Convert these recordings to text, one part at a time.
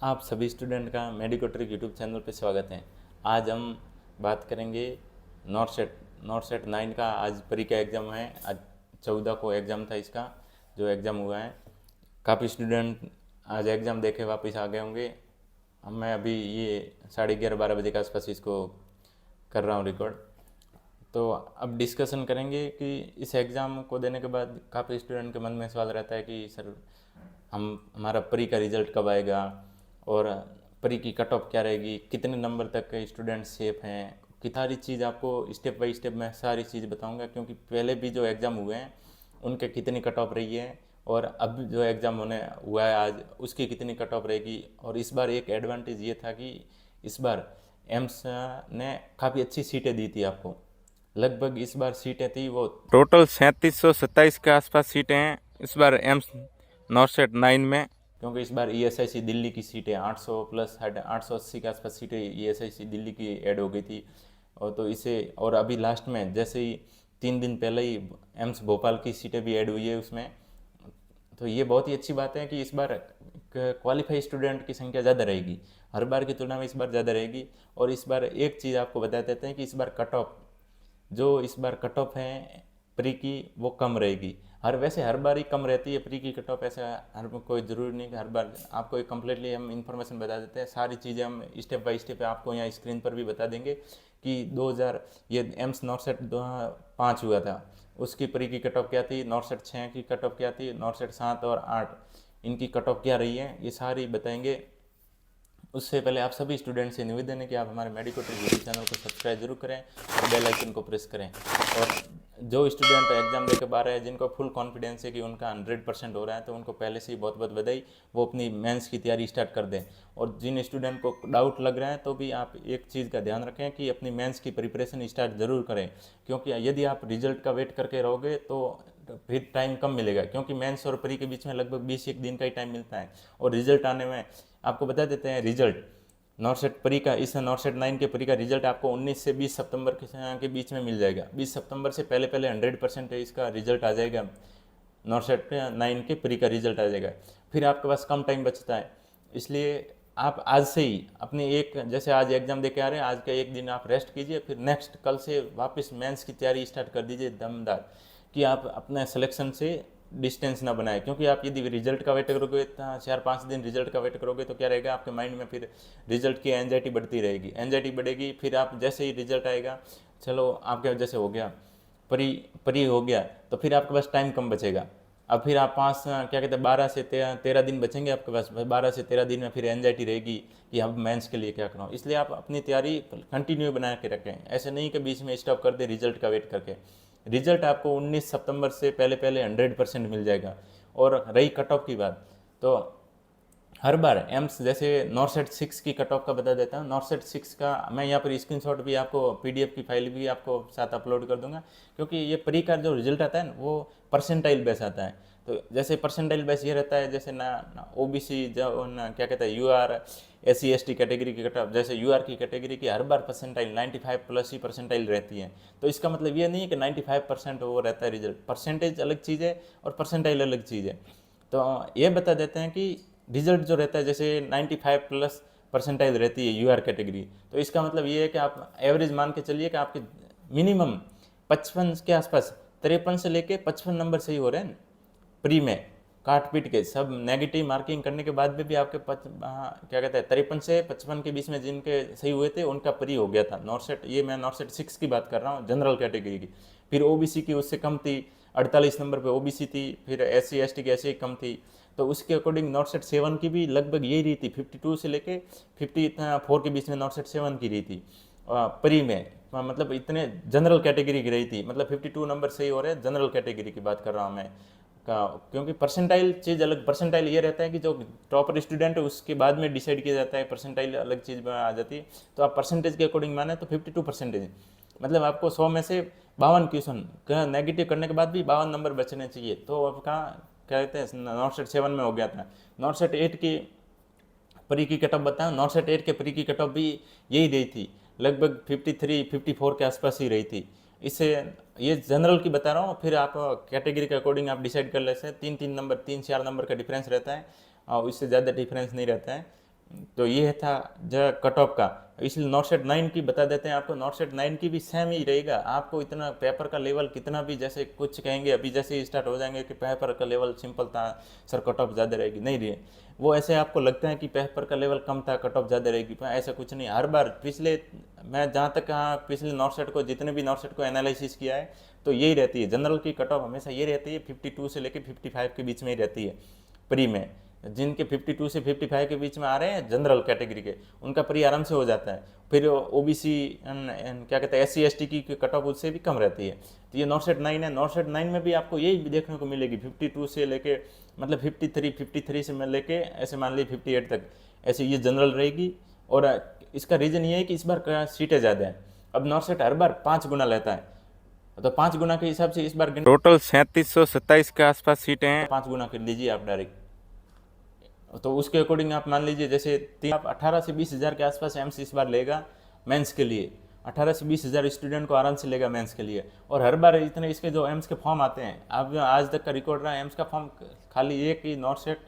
आप सभी स्टूडेंट का मेडिको ट्रिक यूट्यूब चैनल पे स्वागत है। आज हम बात करेंगे नॉट सेट 9 का। आज प्री का एग्ज़ाम है। आज 14 को एग्ज़ाम था इसका, जो एग्ज़ाम हुआ है। काफ़ी स्टूडेंट आज एग्ज़ाम दे के वापस आ गए होंगे। मैं अभी ये 11:30-12 बजे के आसपास इसको कर रहा हूँ रिकॉर्ड। तो अब डिस्कशन करेंगे कि इस एग्ज़ाम को देने के बाद काफ़ी स्टूडेंट के मन में सवाल रहता है कि सर हमारा प्री का रिज़ल्ट कब आएगा और प्री की कट ऑफ क्या रहेगी, कितने नंबर तक के स्टूडेंट सेफ हैं। कि सारी चीज़ आपको स्टेप बाय स्टेप मैं सारी चीज़ बताऊंगा, क्योंकि पहले भी जो एग्ज़ाम हुए हैं उनके कितनी कट ऑफ रही है और अब जो एग्ज़ाम होने हुआ है आज उसकी कितनी कट ऑफ रहेगी। और इस बार एक एडवांटेज ये था कि इस बार एम्स ने काफ़ी अच्छी सीटें दी थी आपको। लगभग इस बार सीटें थी वो टोटल 3727 के आसपास सीटें हैं इस बार एम्स नॉट सेट 9 में। क्योंकि इस बार ईएसआईसी दिल्ली की सीटें 800 प्लस 880 के आसपास सीटें ईएसआईसी दिल्ली की ऐड हो गई थी। और तो इसे और अभी लास्ट में जैसे ही 3 दिन पहले ही एम्स भोपाल की सीटें भी ऐड हुई है उसमें। तो ये बहुत ही अच्छी बात है कि इस बार क्वालिफाई स्टूडेंट की संख्या ज़्यादा रहेगी, हर बार की तुलना में इस बार ज़्यादा रहेगी। और इस बार एक चीज़ आपको बता देते हैं कि इस बार कट ऑफ जो इस बार कट ऑफ है प्री की वो कम रहेगी। वैसे हर बार ही कम रहती है प्री की कट ऑफ, ऐसा हर कोई ज़रूरी नहीं कि हर बार आपको एक कम्प्लीटली हम इन्फॉर्मेशन बता देते हैं। सारी चीज़ें हम स्टेप बाय स्टेप आपको यहाँ स्क्रीन पर भी बता देंगे कि 2000 ये एम्स नॉट सेट 5 हुआ था, उसकी प्री की कट ऑफ क्या थी, नॉट सेट 6 की कट ऑफ क्या थी, नॉट सेट 7 और 8 इनकी कट ऑफ क्या रही है, ये सारी बताएंगे। उससे पहले आप सभी स्टूडेंट से निवेदन है कि आप हमारे मेडिको ट्रिक यूट्यूब चैनल को सब्सक्राइब जरूर करें और बेल आइकन को प्रेस करें। और जो स्टूडेंट एग्जाम देकर बाहर है, जिनको फुल कॉन्फिडेंस है कि उनका 100% हो रहा है, तो उनको पहले से ही बहुत बहुत बधाई, वो अपनी मेंस की तैयारी स्टार्ट कर दें। और जिन स्टूडेंट को डाउट लग रहा है तो भी आप एक चीज़ का ध्यान रखें कि अपनी मेंस की प्रिपरेशन स्टार्ट ज़रूर करें, क्योंकि यदि आप रिजल्ट का वेट करके रहोगे तो फिर टाइम कम मिलेगा, क्योंकि मेंस और प्री के बीच में लगभग 21 दिन का ही टाइम मिलता है। और रिजल्ट आने में आपको बता देते हैं, रिजल्ट नॉट सेट प्री का, इस नॉट सेट 9 के प्री का रिजल्ट आपको 19 से 20 सितंबर के बीच में मिल जाएगा। 20 सितंबर से पहले पहले 100% इसका रिजल्ट आ जाएगा, नॉट सेट 9 के प्री का रिजल्ट आ जाएगा। फिर आपके पास कम टाइम बचता है, इसलिए आप आज से ही अपनी जैसे आज एग्जाम दे के आ रहे हैं, आज का एक दिन आप रेस्ट कीजिए, फिर नेक्स्ट कल से वापस मेंस की तैयारी स्टार्ट कर दीजिए दमदार, कि आप अपने सिलेक्शन से डिस्टेंस ना बनाए। क्योंकि आप यदि रिजल्ट का वेट करोगे, 4-5 दिन रिजल्ट का वेट करोगे, तो क्या रहेगा आपके माइंड में, फिर रिजल्ट की एंजाइटी बढ़ती रहेगी, एंजाइटी बढ़ेगी। फिर आप जैसे ही रिजल्ट आएगा, चलो आपके जैसे हो गया परी परी हो गया, तो फिर आपके पास टाइम कम बचेगा। अब फिर आप क्या कहते हैं 12 से 13 दिन बचेंगे आपके पास। 12 से 13 दिन में फिर एंजाइटी रहेगी कि अब मेंस के लिए क्या कराऊँ। इसलिए आप अपनी तैयारी कंटिन्यू बना के रखें, ऐसे नहीं कि बीच में स्टॉप कर दे रिजल्ट का वेट करके। रिजल्ट आपको 19 सितंबर से पहले पहले 100% मिल जाएगा। और रही कट ऑफ की बात, तो हर बार एम्स जैसे नॉट सेट 6 की कट ऑफ का बता देता हूँ। नॉट सेट 6 का मैं यहाँ पर स्क्रीनशॉट भी आपको, पीडीएफ की फाइल भी आपको साथ अपलोड कर दूंगा, क्योंकि ये प्री का जो रिजल्ट आता है ना वो परसेंटाइल बेस आता है। तो जैसे परसेंटाइल बेस ये रहता है, जैसे ना ओबीसी जो ना क्या कहते हैं यूआर एससी एसटी कैटेगरी की कट ऑफ, जैसे यूआर की कैटेगरी की हर बार परसेंटाइल 95 प्लस ही परसेंटाइल रहती है। तो इसका मतलब ये नहीं है कि 95% वो रहता है रिजल्ट, परसेंटेज अलग चीज़ है और परसेंटाइल अलग चीज़ है। तो ये बता देते हैं कि रिजल्ट जो रहता है जैसे 95 प्लस परसेंटाइल रहती है यूआर कैटेगरी, तो इसका मतलब ये है कि आप एवरेज मान के चलिए कि आपके मिनिमम 55 के आसपास, 53 से लेके 55 नंबर सही हो रहे हैं प्री में, काट पीट के सब नेगेटिव मार्किंग करने के बाद भी आपके क्या कहते हैं 53 से 55 के बीच में जिनके सही हुए थे उनका प्री हो गया था। नॉट सेट, ये मैं नॉट सेट 6 की बात कर रहा हूँ, जनरल कैटेगरी की। फिर ओबीसी की उससे कम थी, 48 नंबर पे ओबीसी थी। फिर एससी एसटी की ऐसे ही कम थी। तो उसके अकॉर्डिंग नॉट सेट 7 की भी लगभग यही रही थी, 52 से लेके 54 के बीच में नॉट सेट 7 की रही थी प्री में। मतलब इतने जनरल कैटेगरी की रही थी, मतलब 52 नंबर सही हो रहे हैं, जनरल कैटेगरी की बात कर रहा हूँ मैं का। क्योंकि परसेंटाइल चीज़ अलग, परसेंटाइल ये रहता है कि जो टॉपर स्टूडेंट है उसके बाद में डिसाइड किया जाता है, परसेंटाइल अलग चीज़ में आ जाती है। तो आप परसेंटेज के अकॉर्डिंग माने तो 52%, मतलब आपको 100 में से 52 क्वेश्चन नेगेटिव करने के बाद भी 52 नंबर बचने चाहिए। तो आपका क्या कहते हैं नॉट सेट 7 में हो गया था। नॉट सेट 8 की प्री की कट ऑफ बताऊँ, नॉट सेट 8 के प्री की कट ऑफ भी यही रही थी, लगभग 53-54 के आसपास ही रही थी। इससे ये जनरल की बता रहा हूँ, फिर आप कैटेगरी के अकॉर्डिंग आप डिसाइड कर लेते हैं। 3-3 नंबर, 3-4 नंबर का डिफरेंस रहता है और इससे ज़्यादा डिफरेंस नहीं रहता है। तो ये था जो कट ऑफ का। इसलिए नॉट सेट 9 की बता देते हैं आपको। नॉट सेट 9 की भी सेम ही रहेगा। आपको इतना पेपर का लेवल कितना भी, जैसे कुछ कहेंगे अभी जैसे ही स्टार्ट हो जाएंगे कि पेपर का लेवल सिंपल था सर, कट ऑफ ज़्यादा रहेगी, नहीं रही। वो ऐसे आपको लगता है कि पेपर का लेवल कम था, कट ऑफ ज़्यादा रहेगी, पर ऐसा कुछ नहीं। हर बार पिछले, मैं जहाँ तक कहा, पिछले नॉट सेट को, जितने भी नॉट सेट को एनालिसिस किया है, तो यही रहती है। जनरल की कट ऑफ हमेशा ये रहती है 52 से लेकर 55 के बीच में ही रहती है प्री में। जिनके 52 से 55 के बीच में आ रहे हैं जनरल कैटेगरी के, उनका प्री आराम से हो जाता है। फिर ओबीसी क्या कहते हैं, SC ST की कट ऑफ उससे भी कम रहती है। तो ये नॉट सेट 9 है। नॉट सेट 9 में भी आपको यही भी देखने को मिलेगी, 52 से लेके मतलब 53 से मैं लेके ऐसे मान ली 58 तक, ऐसे ये जनरल रहेगी। और इसका रीज़न ये है कि इस बार सीटें ज़्यादा हैं। अब नॉट सेट हर बार 5 गुना लेता है, तो 5 गुना के हिसाब से इस बार टोटल 3727 के आसपास सीटें हैं। 5 गुना कर लीजिए आप डायरेक्ट, तो उसके अकॉर्डिंग आप मान लीजिए जैसे आप 18 से 20 हज़ार के आसपास एम्स इस बार लेगा मेंस के लिए। 18 से 20 हज़ार स्टूडेंट को आराम से लेगा मेंस के लिए। और हर बार इतने इसके जो एम्स के फॉर्म आते हैं, अब आज तक का रिकॉर्ड रहा एम्स का फॉर्म खाली एक ही नॉट सेट,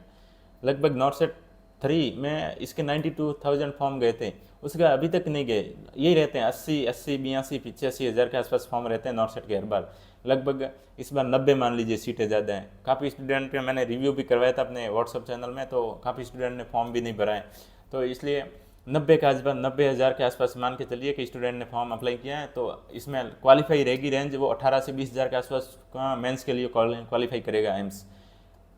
लगभग नॉट सेट 3 में इसके 92,000 फॉर्म गए थे, उसके अभी तक नहीं गए। यही रहते हैं 80 82 85 हज़ार के आसपास फॉर्म रहते हैं नॉट सेट के हर बार। लगभग इस बार 90 मान लीजिए सीटें ज़्यादा हैं। काफ़ी स्टूडेंट पे मैंने रिव्यू भी करवाया था अपने व्हाट्सअप चैनल में, तो काफ़ी स्टूडेंट ने फॉर्म भी नहीं भरा है। तो इसलिए 90 के आसपास, 90,000 के आसपास मान के चलिए कि स्टूडेंट ने फॉर्म अप्लाई किया है। तो इसमें क्वालिफाई रहेगी रेंज, वो 18 से 20 हज़ार के आसपास मेंस के लिए क्वालिफाई करेगा एम्स।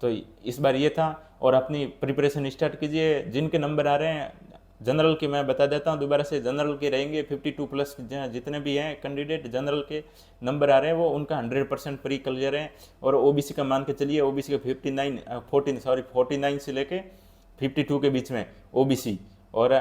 तो इस बार ये था। और अपनी प्रिपरेशन स्टार्ट कीजिए। जिनके नंबर आ रहे हैं जनरल के, मैं बता देता हूँ दोबारा से, जनरल के रहेंगे 52 प्लस, जितने भी हैं कैंडिडेट जनरल के नंबर आ रहे हैं वो उनका 100% प्री क्लियर है। और ओबीसी का मान के चलिए, ओबीसी का 49 से लेके 52 के बीच में ओबीसी। और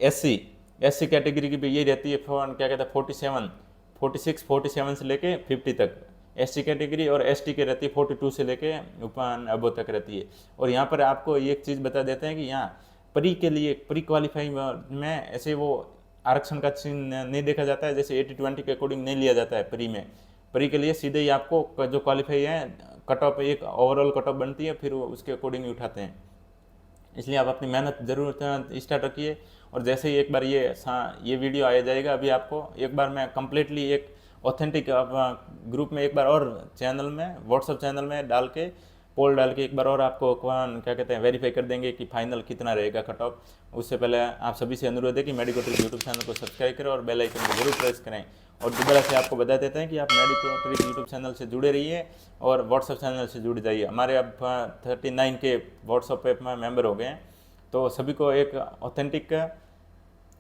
एससी कैटेगरी की भी यही रहती है, क्या कहते हैं 46 47 से लेके 50 तक एससी कैटेगरी। और एसटी के रहती है 42 से लेके ऊपर अबो तक रहती है। और यहाँ पर आपको एक चीज़ बता देते हैं कि यहाँ प्री के लिए, प्री क्वालिफाई में ऐसे वो आरक्षण का चिन्ह नहीं देखा जाता है, जैसे 80-20 के अकॉर्डिंग नहीं लिया जाता है प्री में। प्री के लिए सीधे ही आपको जो क्वालिफाई है कट ऑफ, एक ओवरऑल कट ऑफ बनती है, फिर वो उसके अकॉर्डिंग ही उठाते हैं। इसलिए आप अपनी मेहनत जरूर स्टार्ट रखिए। और जैसे ही एक बार ये वीडियो आ जाएगा, अभी आपको एक बार मैं कम्प्लीटली एक ऑथेंटिक ग्रुप में एक बार और चैनल में, व्हाट्सअप चैनल में डाल के, पोल डाल के एक बार और आपको क्या कहते हैं वेरीफाई कर देंगे कि फाइनल कितना रहेगा कट ऑफ। उससे पहले आप सभी से अनुरोध है कि मेडिकोट्रिक यूट्यूब चैनल को सब्सक्राइब करें और बेल आइकन को जरूर प्रेस करें। और दोबारा से आपको बता देते हैं कि आप मेडिकोट्रिक यूट्यूब चैनल से जुड़े रहिए और व्हाट्सअप चैनल से जुड़ जाइए। हमारे अब 39 के व्हाट्सअप पे में मेंबर हो गए हैं, तो सभी को एक ऑथेंटिक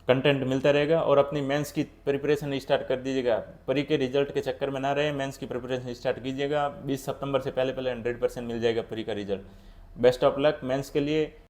कंटेंट मिलता रहेगा। और अपनी मेंस की प्रिपरेशन स्टार्ट कर दीजिएगा, परी के रिजल्ट के चक्कर में ना रहे, मेंस की प्रिपरेशन स्टार्ट कीजिएगा। 20 सितंबर से पहले 100% मिल जाएगा परी का result. Best of luck mains के लिए।